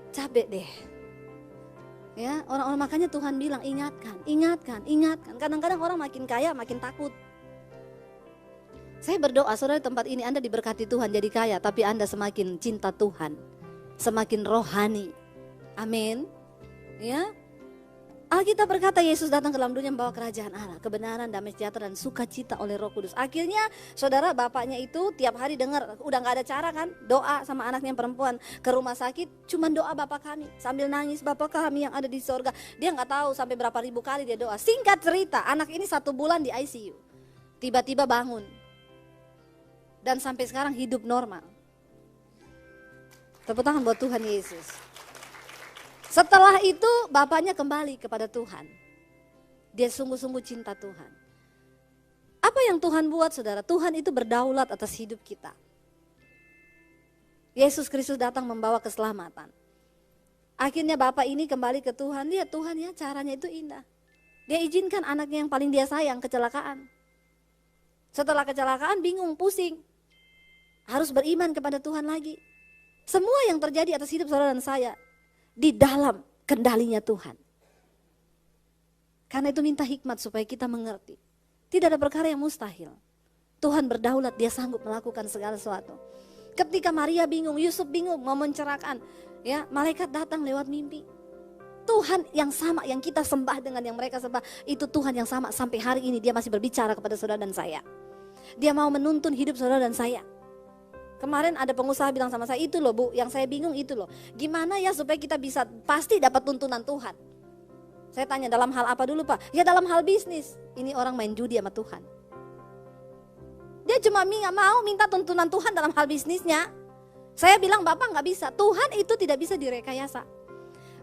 Capek deh. Ya, orang-orang makanya Tuhan bilang ingatkan. Kadang-kadang orang makin kaya makin takut. Saya berdoa saudara di tempat ini Anda diberkati Tuhan jadi kaya, tapi Anda semakin cinta Tuhan, semakin rohani. Amin. Ya. Alkitab berkata Yesus datang ke dalam dunia membawa kerajaan Allah, kebenaran, damai sejahtera dan sukacita oleh Roh Kudus. Akhirnya saudara bapaknya itu tiap hari dengar, udah gak ada cara kan, doa sama anaknya yang perempuan ke rumah sakit, cuman doa Bapa kami sambil nangis, Bapa kami yang ada di sorga. Dia gak tahu sampai berapa ribu kali dia doa. Singkat cerita, anak ini 1 bulan di ICU, tiba-tiba bangun dan sampai sekarang hidup normal. Tepuk tangan buat Tuhan Yesus. Setelah itu bapaknya kembali kepada Tuhan. Dia sungguh-sungguh cinta Tuhan. Apa yang Tuhan buat saudara? Tuhan itu berdaulat atas hidup kita. Yesus Kristus datang membawa keselamatan. Akhirnya bapak ini kembali ke Tuhan. Lihat Tuhan ya, caranya itu indah. Dia izinkan anaknya yang paling dia sayang kecelakaan. Setelah kecelakaan bingung, pusing. Harus beriman kepada Tuhan lagi. Semua yang terjadi atas hidup saudara dan saya di dalam kendalinya Tuhan. Karena itu minta hikmat supaya kita mengerti. Tidak ada perkara yang mustahil. Tuhan berdaulat, dia sanggup melakukan segala sesuatu. Ketika Maria bingung, Yusuf bingung mau mencerahkan, ya, malaikat datang lewat mimpi. Tuhan yang sama yang kita sembah dengan yang mereka sembah, itu Tuhan yang sama sampai hari ini dia masih berbicara kepada saudara dan saya. Dia mau menuntun hidup saudara dan saya. Kemarin ada pengusaha bilang sama saya, itu loh Bu, yang saya bingung itu loh. Gimana ya supaya kita bisa pasti dapat tuntunan Tuhan. Saya tanya dalam hal apa dulu Pak? Ya dalam hal bisnis. Ini orang main judi sama Tuhan. Dia cuma mau minta tuntunan Tuhan dalam hal bisnisnya. Saya bilang Bapak gak bisa, Tuhan itu tidak bisa direkayasa.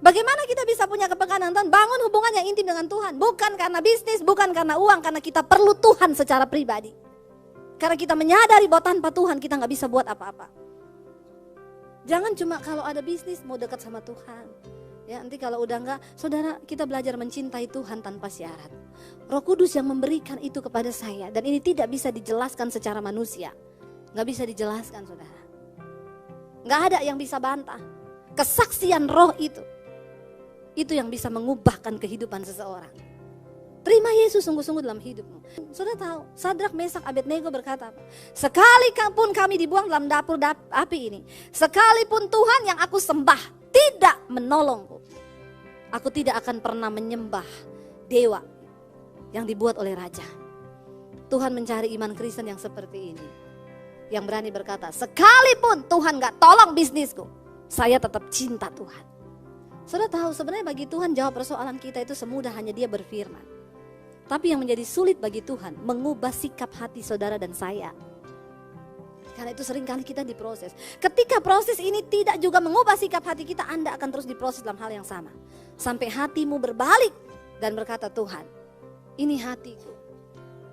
Bagaimana kita bisa punya kepekaan Tuhan? Bangun hubungan yang intim dengan Tuhan. Bukan karena bisnis, bukan karena uang, karena kita perlu Tuhan secara pribadi. Karena kita menyadari bahwa tanpa Tuhan kita gak bisa buat apa-apa. Jangan cuma kalau ada bisnis mau dekat sama Tuhan. Ya, nanti kalau udah enggak, saudara kita belajar mencintai Tuhan tanpa syarat. Roh Kudus yang memberikan itu kepada saya. Dan ini tidak bisa dijelaskan secara manusia. Gak bisa dijelaskan saudara. Gak ada yang bisa bantah. Kesaksian roh itu yang bisa mengubahkan kehidupan seseorang. Terima Yesus sungguh-sungguh dalam hidupmu. Sudah tahu, Sadrak, Mesak, Abednego berkata apa? Sekalipun kami dibuang dalam dapur api ini, sekalipun Tuhan yang aku sembah tidak menolongku, aku tidak akan pernah menyembah dewa yang dibuat oleh raja. Tuhan mencari iman Kristen yang seperti ini, yang berani berkata, sekalipun Tuhan gak tolong bisnisku, saya tetap cinta Tuhan. Sudah tahu, sebenarnya bagi Tuhan jawab persoalan kita itu semudah hanya Dia berfirman. Tapi yang menjadi sulit bagi Tuhan, mengubah sikap hati saudara dan saya. Karena itu seringkali kita diproses. Ketika proses ini tidak juga mengubah sikap hati kita, Anda akan terus diproses dalam hal yang sama. Sampai hatimu berbalik dan berkata, Tuhan, ini hatiku.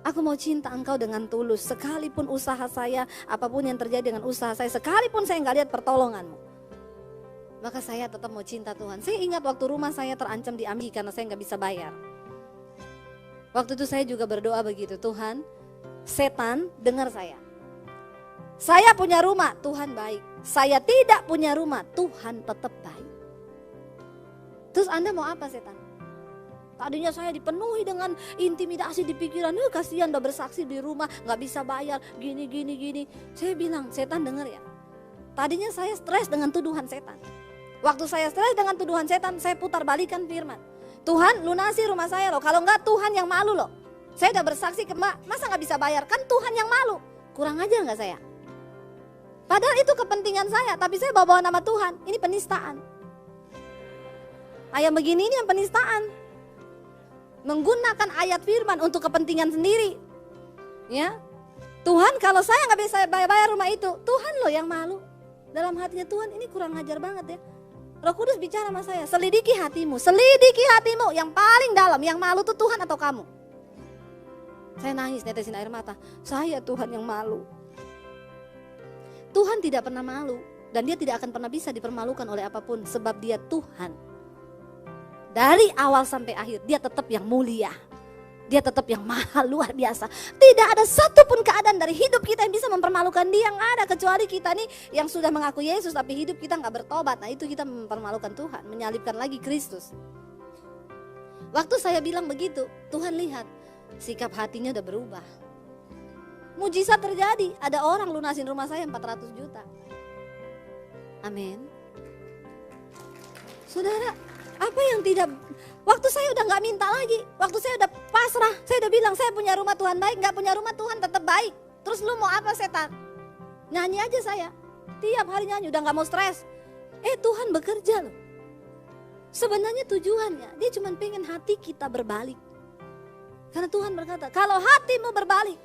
Aku mau cinta Engkau dengan tulus. Sekalipun usaha saya, apapun yang terjadi dengan usaha saya, sekalipun saya gak lihat pertolongan-Mu, maka saya tetap mau cinta Tuhan. Saya ingat waktu rumah saya terancam diambil karena saya gak bisa bayar. Waktu itu saya juga berdoa begitu, Tuhan, setan dengar saya. Saya punya rumah, Tuhan baik. Saya tidak punya rumah, Tuhan tetap baik. Terus Anda mau apa, setan? Tadinya saya dipenuhi dengan intimidasi di pikiran, kasihan udah bersaksi di rumah, gak bisa bayar, gini. Saya bilang, setan dengar ya. Tadinya saya stres dengan tuduhan setan. Waktu saya stres dengan tuduhan setan, saya putar balikan firman. Tuhan lunasi rumah saya loh, kalau enggak Tuhan yang malu loh. Saya udah bersaksi ke Mbak, masa gak bisa bayar? Kan Tuhan yang malu. Kurang ajar gak saya? Padahal itu kepentingan saya, tapi saya bawa nama Tuhan. Ini penistaan. Ayat begini ini yang penistaan. Menggunakan ayat firman untuk kepentingan sendiri. Ya, Tuhan kalau saya gak bisa bayar rumah itu, Tuhan loh yang malu. Dalam hatinya Tuhan, ini kurang ajar banget ya. Roh Kudus bicara sama saya, selidiki hatimu, yang paling dalam, yang malu tuh Tuhan atau kamu? Saya nangis, netesin air mata, saya Tuhan yang malu. Tuhan tidak pernah malu, dan Dia tidak akan pernah bisa dipermalukan oleh apapun, sebab Dia Tuhan. Dari awal sampai akhir, Dia tetap yang mulia. Dia tetap yang maha luar biasa. Tidak ada satupun keadaan dari hidup kita yang bisa mempermalukan Dia. Yang ada kecuali kita nih yang sudah mengaku Yesus tapi hidup kita gak bertobat. Nah itu kita mempermalukan Tuhan, menyalibkan lagi Kristus. Waktu saya bilang begitu, Tuhan lihat sikap hatinya udah berubah. Mujizat terjadi, ada orang lunasin rumah saya 400 juta. Amin. Saudara, apa yang tidak, waktu saya udah gak minta lagi, waktu saya udah pasrah, saya udah bilang saya punya rumah Tuhan baik, gak punya rumah Tuhan tetap baik. Terus lu mau apa setan? Nyanyi aja saya, tiap hari nyanyi, udah gak mau stres. Tuhan bekerja loh. Sebenarnya tujuannya, Dia cuma pengen hati kita berbalik. Karena Tuhan berkata, kalau hatimu berbalik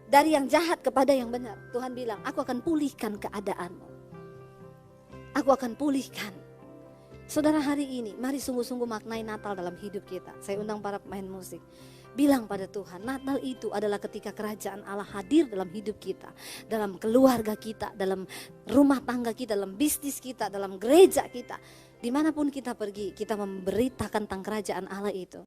dari yang jahat kepada yang benar, Tuhan bilang, aku akan pulihkan keadaanmu. Aku akan pulihkan. Saudara, hari ini mari sungguh-sungguh maknai Natal dalam hidup kita. Saya undang para pemain musik. Bilang pada Tuhan, Natal itu adalah ketika kerajaan Allah hadir dalam hidup kita, dalam keluarga kita, dalam rumah tangga kita, dalam bisnis kita, dalam gereja kita. Dimanapun kita pergi, kita memberitakan tentang kerajaan Allah itu.